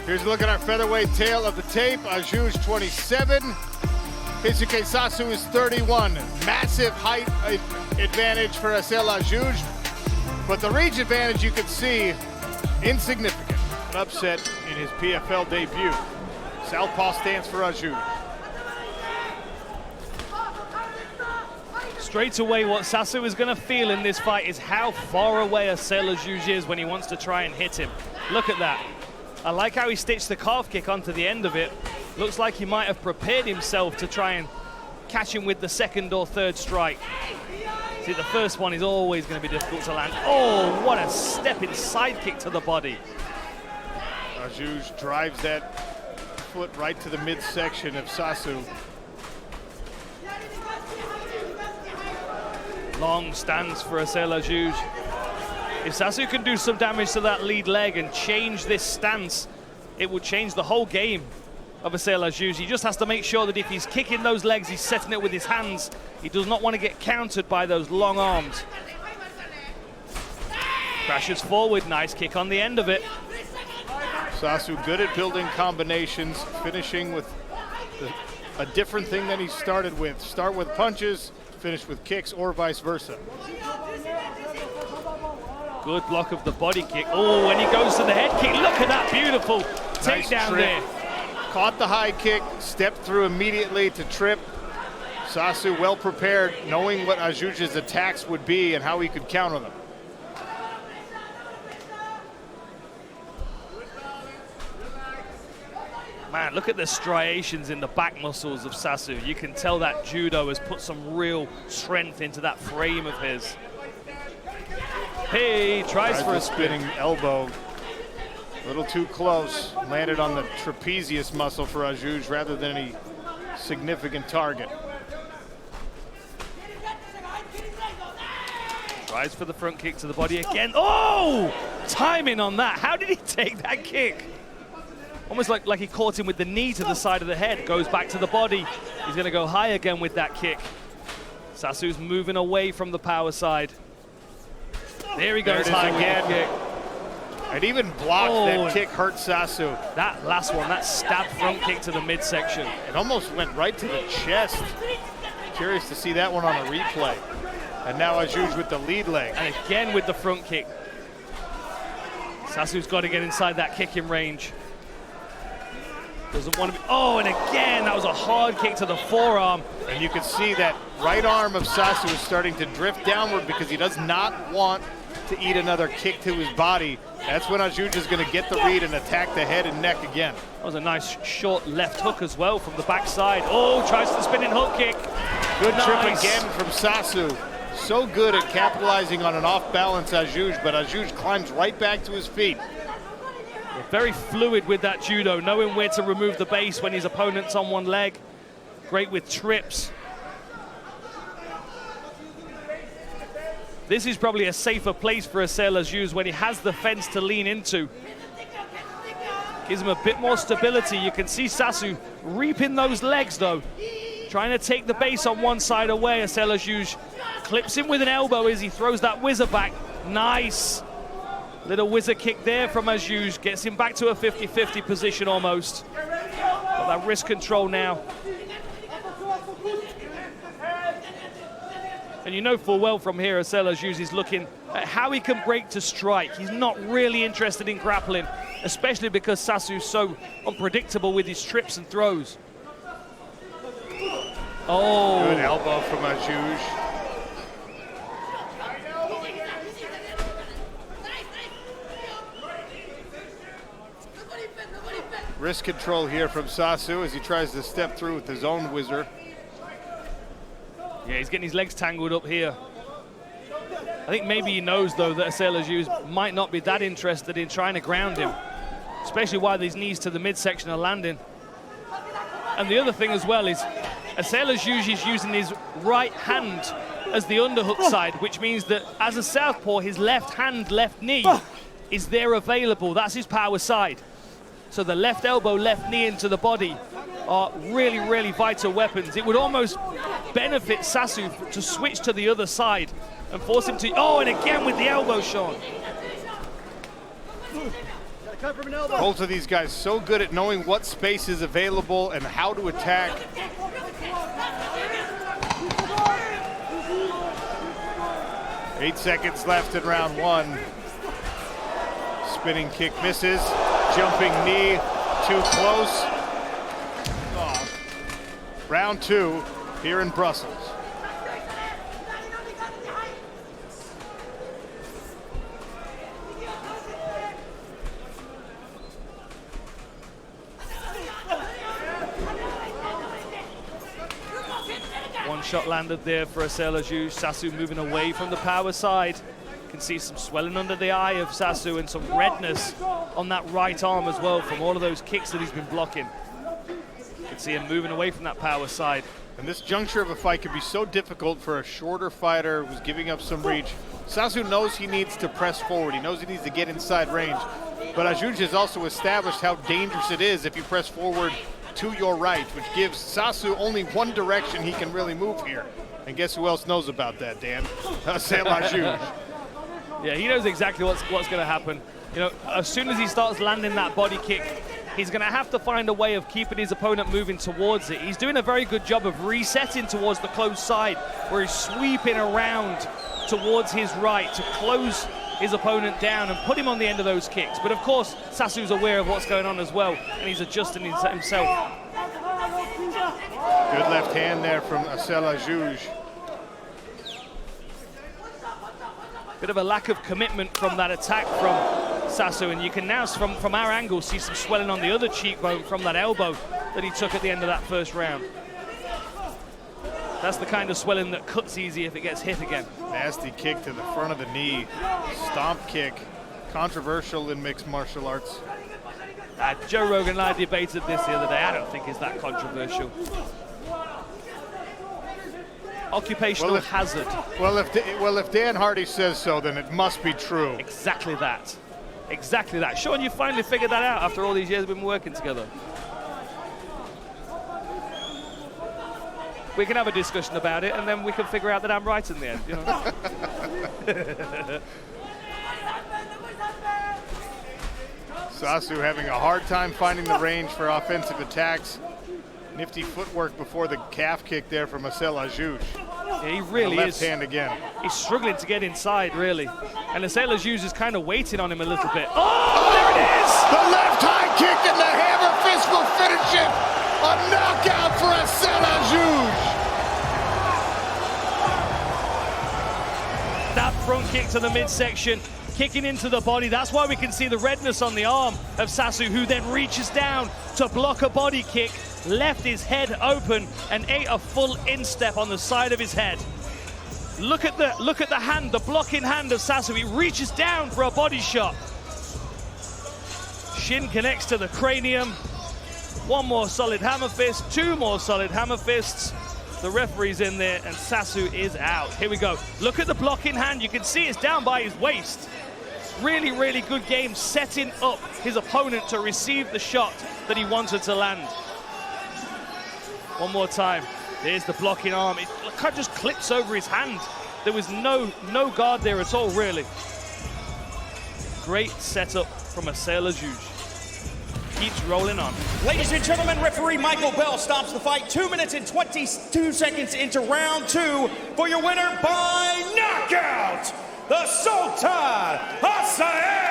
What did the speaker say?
Here's a look at our featherweight tail of the tape. Adjoudj 27, Keisuke Sasu is 31. Massive height advantage for Asaël Adjoudj, but the reach advantage you can see, insignificant. An upset in his PFL debut. Southpaw stance for Adjoudj. Straight away, what Sasu is going to feel in this fight is how far away Asaël Adjoudj is when he wants to try and hit him. Look at that. I like how he stitched the calf kick onto the end of it. Looks like he might have prepared himself to try and catch him with the second or third strike. See, the first one is always going to be difficult to land. Oh, what a stepping side kick to the body. Adjoudj drives that foot right to the midsection of Sasu. Long stance for Asaël Adjoudj. If Sasu can do some damage to that lead leg and change this stance, it will change the whole game of Asaël Adjoudj. He just has to make sure that if he's kicking those legs, he's setting it with his hands. He does not want to get countered by those long arms. Crashes forward, nice kick on the end of it. Sasu good at building combinations, finishing with a different thing than he started with. Start with punches, finish with kicks, or vice versa. Good block of the body kick. Oh, and he goes to the head kick. Look at that beautiful takedown there. Caught the high kick, stepped through immediately to trip. Sasu well prepared, knowing what Adjoudj's attacks would be and how he could counter them. Man, look at the striations in the back muscles of Sasu. You can tell that judo has put some real strength into that frame of his. Hey, tries for a spinning elbow. A little too close. Landed on the trapezius muscle for Adjoudj rather than any significant target. Tries for the front kick to the body again. Oh! Timing on that. How did he take that kick? Almost like he caught him with the knee to the side of the head. Goes back to the body. He's going to go high again with that kick. Sasu's moving away from the power side. There he goes high again. Kick. And even blocked that kick hurt Sasu. That last one, that stab front kick to the midsection. It almost went right to the chest. Curious to see that one on a replay. And now Adjoudj with the lead leg. And again with the front kick. Sasu's got to get inside that kicking range. Doesn't want to be, oh, and again, that was a hard kick to the forearm. And you can see that right arm of Sasu is starting to drift downward because he does not want to eat another kick to his body. That's when Adjoudj is going to get the read and attack the head and neck again. That was a nice short left hook as well from the backside. Oh, tries the spinning hook kick. Good trip again from Sasu. So good at capitalizing on an off-balance Adjoudj, but Adjoudj climbs right back to his feet. Very fluid with that judo, knowing where to remove the base when his opponent's on one leg. Great with trips. This is probably a safer place for Asaël Adjoudj when he has the fence to lean into. Gives him a bit more stability. You can see Sasu reaping those legs though. Trying to take the base on one side away. Asaël Adjoudj clips him with an elbow as he throws that whizzer back. Nice. Little whizzer kick there from Adjoudj. Gets him back to a 50-50 position almost. Got that wrist control now. And you know full well from here, Asaël Adjoudj is looking at how he can break to strike. He's not really interested in grappling, especially because Sasu's so unpredictable with his trips and throws. Oh. Good elbow from Adjoudj. Wrist control here from Sasu as he tries to step through with his own whizzer. Yeah, he's getting his legs tangled up here. I think maybe he knows, though, that Asaël Adjoudj might not be that interested in trying to ground him, especially while these knees to the midsection are landing. And the other thing as well is Asaël Adjoudj is using his right hand as the underhook side, which means that as a southpaw, his left hand, left knee is there available. That's his power side. So the left elbow, left knee into the body are really, really vital weapons. It would almost benefit Sasu to switch to the other side and force him to, oh, and again with the elbow, Sean. Both of these guys so good at knowing what space is available and how to attack. Eight seconds left in round one. Spinning kick misses. Jumping knee, too close. Oh. Round two here in Brussels. One shot landed there for Asaël Adjoudj. Sasu moving away from the power side. You can see some swelling under the eye of Sasu and some redness on that right arm as well from all of those kicks that he's been blocking. You can see him moving away from that power side. And this juncture of a fight can be so difficult for a shorter fighter who's giving up some reach. Sasu knows he needs to press forward. He knows he needs to get inside range. But Adjoudj has also established how dangerous it is if you press forward to your right, which gives Sasu only one direction he can really move here. And guess who else knows about that, Dan? Asaël Adjoudj. Yeah, he knows exactly what's going to happen. You know, as soon as he starts landing that body kick, he's going to have to find a way of keeping his opponent moving towards it. He's doing a very good job of resetting towards the close side, where he's sweeping around towards his right to close his opponent down and put him on the end of those kicks. But of course, Sasu's aware of what's going on as well, and he's adjusting himself. Good left hand there from Asaël Adjoudj. Bit of a lack of commitment from that attack from Sasu, and you can now, from our angle, see some swelling on the other cheekbone from that elbow that he took at the end of that first round. That's the kind of swelling that cuts easy if it gets hit again. Nasty kick to the front of the knee. Stomp kick. Controversial in mixed martial arts. Joe Rogan and I debated this the other day. I don't think it's that controversial. Occupational hazard. Well, if Dan Hardy says so, then it must be true. Exactly that. Exactly that. Sean, you finally figured that out after all these years we've been working together. We can have a discussion about it, and then we can figure out that I'm right in the end. You know? Sasu having a hard time finding the range for offensive attacks. Nifty footwork before the calf kick there from Asaël Adjoudj. Yeah, he really left is. Hand again. He's struggling to get inside, really. And Asaël Adjoudj is kind of waiting on him a little bit. Oh, there it is! The left high kick and the hammer fist will finish it. A knockout for Asaël Adjoudj. That front kick to the midsection, kicking into the body. That's why we can see the redness on the arm of Sasu, who then reaches down to block a body kick, left his head open, and ate a full instep on the side of his head. Look at the hand, the blocking hand of Sasu. He reaches down for a body shot. Shin connects to the cranium. One more solid hammer fist, two more solid hammer fists. The referee's in there, and Sasu is out. Here we go. Look at the blocking hand. You can see it's down by his waist. Really, really good game, setting up his opponent to receive the shot that he wanted to land. One more time. There's the blocking arm. It just clips over his hand. There was no guard there at all, really. Great setup from Asaël Adjoudj. Keeps rolling on. Ladies and gentlemen, referee Michael Bell stops the fight 2 minutes and 22 seconds into round two for your winner by knockout, the Sultan, Asaël